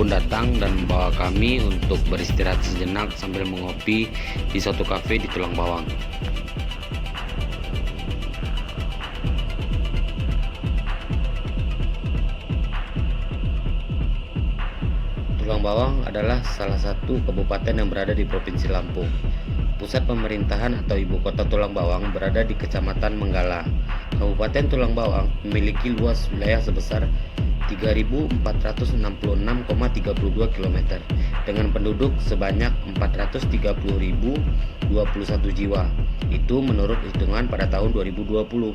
pun datang dan membawa kami untuk beristirahat sejenak sambil mengopi di suatu kafe di Tulang Bawang. Tulang Bawang adalah salah satu kabupaten yang berada di Provinsi Lampung. Pusat pemerintahan atau ibu kota Tulang Bawang berada di Kecamatan Menggala. Kabupaten Tulang Bawang memiliki luas wilayah sebesar 3.466,32 km dengan penduduk sebanyak 430.021 jiwa. Itu menurut hitungan pada tahun 2020.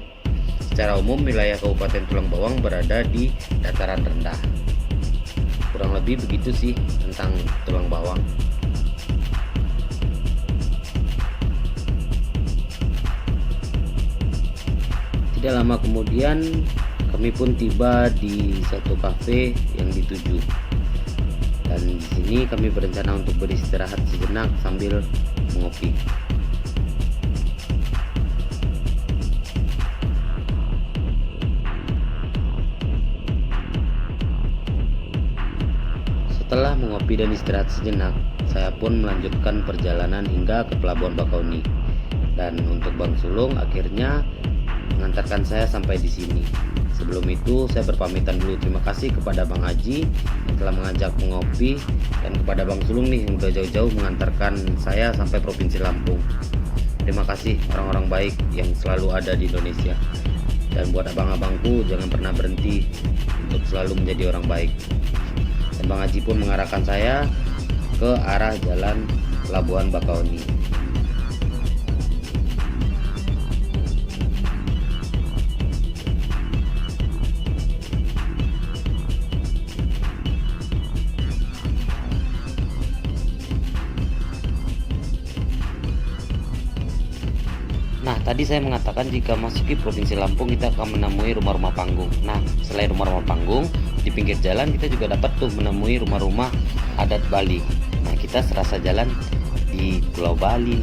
Secara umum wilayah Kabupaten Tulang Bawang berada di dataran rendah. Kurang lebih begitu sih tentang Tulang Bawang. Tidak lama kemudian kami pun tiba di satu kafe yang dituju. Dan di sini kami berencana untuk beristirahat sejenak sambil mengopi. Setelah mengopi dan istirahat sejenak, saya pun melanjutkan perjalanan hingga ke Pelabuhan Bakauni. Dan untuk Bang Sulung akhirnya mengantarkan saya sampai di sini. Sebelum itu saya berpamitan dulu. Terima kasih kepada Bang Haji yang telah mengajak mengopi, dan kepada Bang Sulung nih yang udah jauh-jauh mengantarkan saya sampai Provinsi Lampung. Terima kasih orang-orang baik yang selalu ada di Indonesia. Dan buat abang-abangku, jangan pernah berhenti untuk selalu menjadi orang baik. Dan Bang Haji pun mengarahkan saya ke arah jalan Pelabuhan Bakauni. Nah, tadi saya mengatakan jika masuki Provinsi Lampung kita akan menemui rumah-rumah panggung. Nah, selain rumah-rumah panggung, di pinggir jalan kita juga dapat tuh menemui rumah-rumah adat Bali. Nah, kita serasa jalan di Pulau Bali.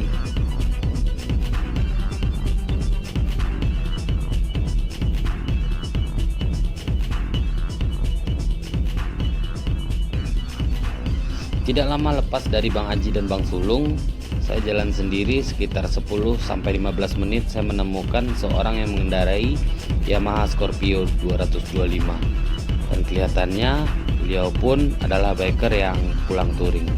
Tidak lama lepas dari Bang Haji dan Bang Sulung, saya jalan sendiri sekitar 10-15 menit saya menemukan seorang yang mengendarai Yamaha Scorpio 225. Dan kelihatannya beliau pun adalah biker yang pulang touring.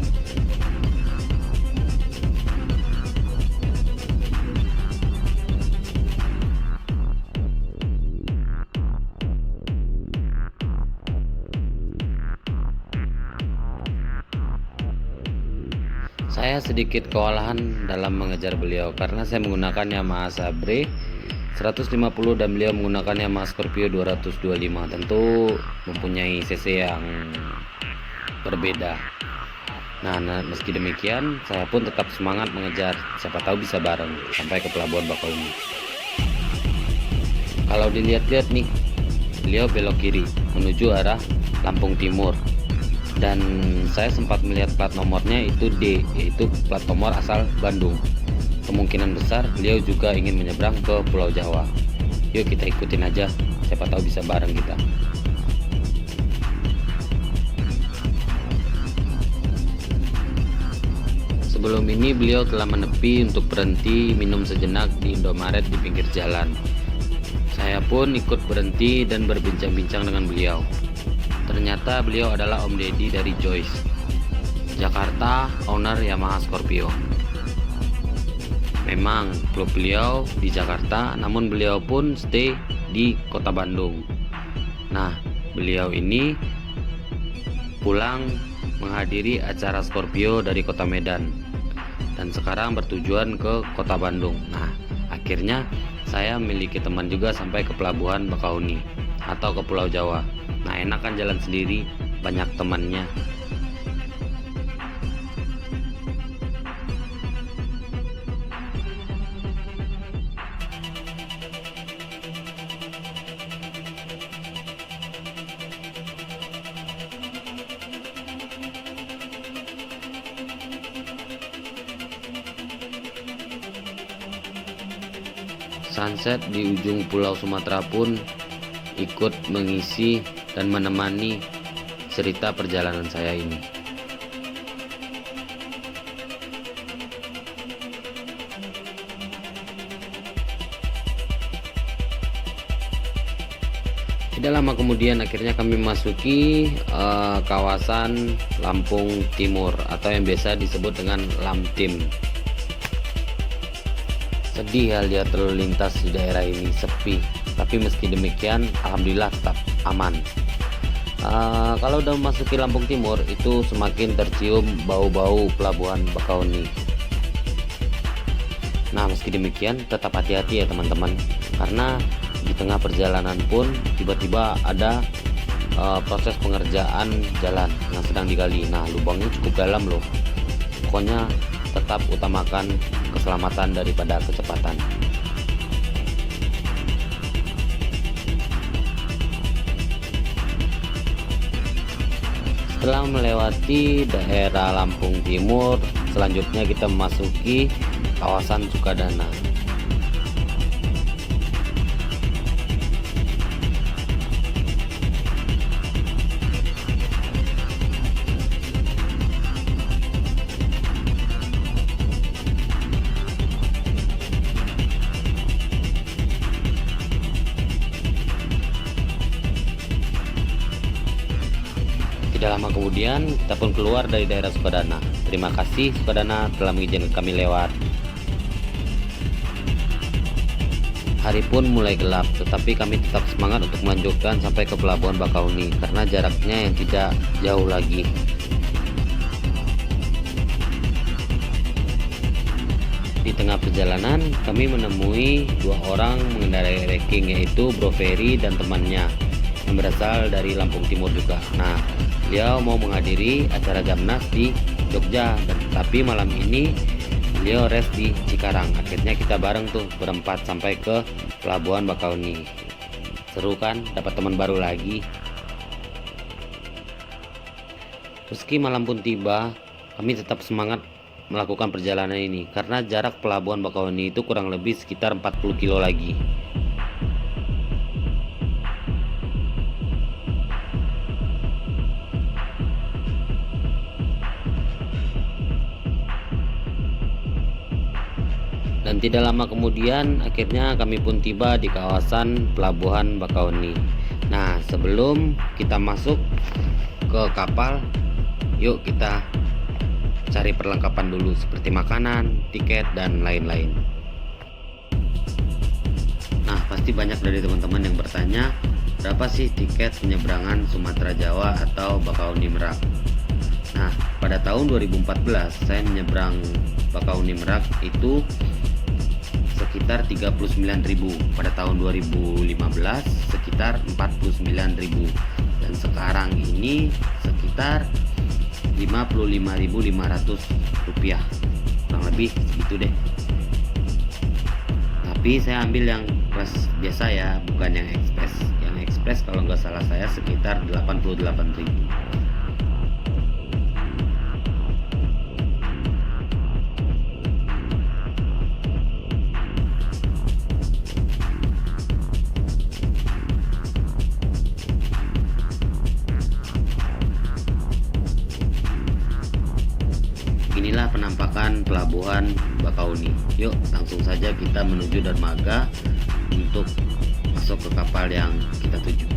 Saya sedikit kewalahan dalam mengejar beliau karena saya menggunakan Yamaha Sabre 150 dan beliau menggunakan Yamaha Scorpio 225. Tentu mempunyai cc yang berbeda. Nah, meski demikian saya pun tetap semangat mengejar, siapa tahu bisa bareng sampai ke Pelabuhan Bakauni. Kalau dilihat-lihat nih, beliau belok kiri menuju arah Lampung Timur. Dan saya sempat melihat plat nomornya itu D, yaitu plat nomor asal Bandung. Kemungkinan besar beliau juga ingin menyeberang ke Pulau Jawa. Yuk kita ikutin aja, siapa tahu bisa bareng kita. Sebelum ini beliau telah menepi untuk berhenti minum sejenak di Indomaret di pinggir jalan. Saya pun ikut berhenti dan berbincang-bincang dengan beliau. Ternyata beliau adalah Om Deddy dari Joyce, Jakarta, owner Yamaha Scorpio. Memang klub beliau di Jakarta, namun beliau pun stay di kota Bandung. Nah, beliau ini pulang menghadiri acara Scorpio dari kota Medan dan sekarang bertujuan ke kota Bandung. Nah, akhirnya saya memiliki teman juga sampai ke Pelabuhan Bakauni atau ke Pulau Jawa. Nah, enak kan jalan sendiri, banyak temannya. Sunset di ujung Pulau Sumatera pun ikut mengisi dan menemani cerita perjalanan saya ini. Tidak lama kemudian akhirnya kami memasuki kawasan Lampung Timur atau yang biasa disebut dengan Lamtim. Sedih ya lihat lalu lintas di daerah ini sepi, tapi meski demikian alhamdulillah tetap aman. Kalau udah memasuki Lampung Timur itu semakin tercium bau-bau pelabuhan Bakauni. Nah, meski demikian tetap hati-hati ya teman-teman, karena di tengah perjalanan pun tiba-tiba ada proses pengerjaan jalan yang sedang digali. Nah, lubangnya cukup dalam loh. Pokoknya tetap utamakan keselamatan daripada kecepatan. Setelah melewati daerah Lampung Timur, selanjutnya kita memasuki kawasan Sukadana. Tidak lama kemudian kita pun keluar dari daerah Sukadana. Terima kasih Sukadana telah mengizinkan kami lewat. Hari pun mulai gelap, tetapi kami tetap semangat untuk melanjutkan sampai ke pelabuhan Bakauni karena jaraknya yang tidak jauh lagi. Di tengah perjalanan kami menemui dua orang mengendarai reking, yaitu Bro Ferry dan temannya yang berasal dari Lampung Timur juga. Nah, beliau mau menghadiri acara Jamnas di Jogja, dan tapi malam ini beliau rest di Cikarang. Akhirnya kita bareng tuh berempat sampai ke pelabuhan Bakauni. Seru kan, dapat teman baru lagi. Meski malam pun tiba, kami tetap semangat melakukan perjalanan ini karena jarak pelabuhan Bakauni itu kurang lebih sekitar 40 kilo lagi. Dan tidak lama kemudian akhirnya kami pun tiba di kawasan pelabuhan Bakauni. Nah, sebelum kita masuk ke kapal, yuk kita cari perlengkapan dulu seperti makanan, tiket, dan lain-lain. Nah, pasti banyak dari teman-teman yang bertanya, berapa sih tiket penyeberangan Sumatera Jawa atau Bakauni Merak? Nah, pada tahun 2014 saya menyeberang Bakauni Merak itu sekitar 39.000, pada tahun 2015 sekitar 49.000, dan sekarang ini sekitar 55.500 rupiah, kurang lebih segitu deh. Tapi saya ambil yang kelas biasa ya, bukan yang ekspres. Yang ekspres kalau nggak salah saya sekitar 88.000. Inilah penampakan pelabuhan Bakauni. Yuk langsung saja kita menuju dermaga untuk masuk ke kapal yang kita tuju.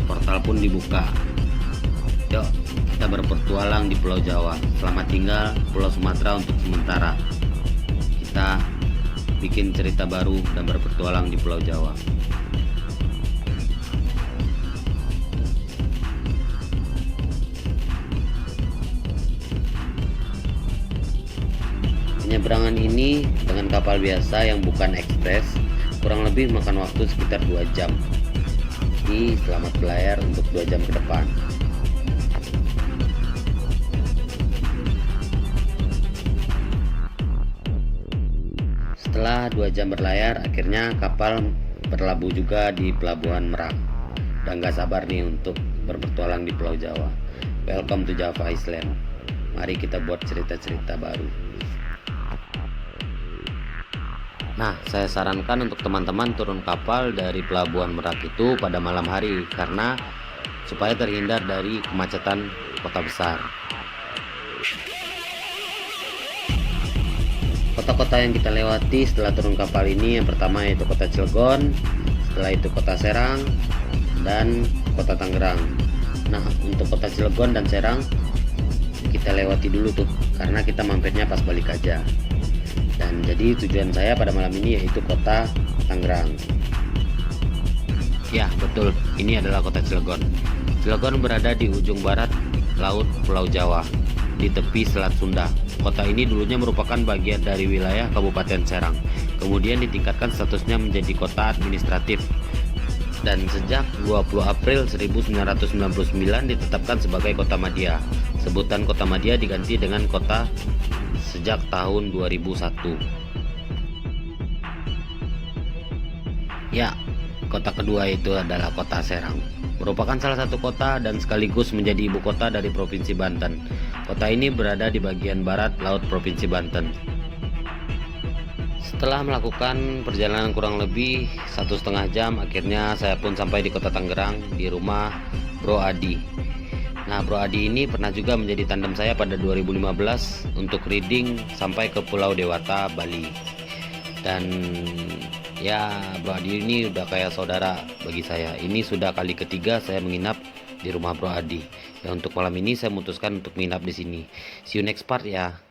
Portal pun dibuka. Yuk kita berpetualang di Pulau Jawa. Selamat tinggal Pulau Sumatera untuk sementara. Kita bikin cerita baru dan berpetualang di Pulau Jawa. Penyeberangan ini dengan kapal biasa yang bukan ekspres kurang lebih makan waktu sekitar 2 jam. Adi, selamat berlayar untuk 2 jam ke depan. Setelah 2 jam berlayar, akhirnya kapal berlabuh juga di Pelabuhan Merak. Dan gak sabar nih untuk berpetualang di Pulau Jawa. Welcome to Java Island. Mari kita buat cerita-cerita baru. Nah, saya sarankan untuk teman-teman turun kapal dari Pelabuhan Merak itu pada malam hari, karena supaya terhindar dari kemacetan kota besar. Kota-kota yang kita lewati setelah turun kapal ini, yang pertama yaitu kota Cilegon, setelah itu kota Serang, dan kota Tangerang. Nah, untuk kota Cilegon dan Serang kita lewati dulu tuh, karena kita mampirnya pas balik aja. Dan jadi tujuan saya pada malam ini yaitu kota Tangerang. Ya betul, ini adalah kota Cilegon. Cilegon berada di ujung barat laut Pulau Jawa, di tepi Selat Sunda. Kota ini dulunya merupakan bagian dari wilayah Kabupaten Serang, kemudian ditingkatkan statusnya menjadi kota administratif. Dan sejak 20 April 1999 ditetapkan sebagai kota madya. Sebutan kota madya diganti dengan kota sejak tahun 2001. Ya, kota kedua itu adalah kota Serang. Merupakan salah satu kota dan sekaligus menjadi ibu kota dari Provinsi Banten. Kota ini berada di bagian barat laut Provinsi Banten. Setelah melakukan perjalanan kurang lebih 1,5 jam, akhirnya saya pun sampai di kota Tangerang, di rumah Bro Adi. Nah, Bro Adi ini pernah juga menjadi tandem saya pada 2015 untuk reading sampai ke Pulau Dewata, Bali. Dan ya, Bro Adi ini udah kayak saudara bagi saya. Ini sudah kali ketiga saya menginap di rumah Bro Adi. Ya, untuk malam ini saya memutuskan untuk menginap di sini. See you next part ya.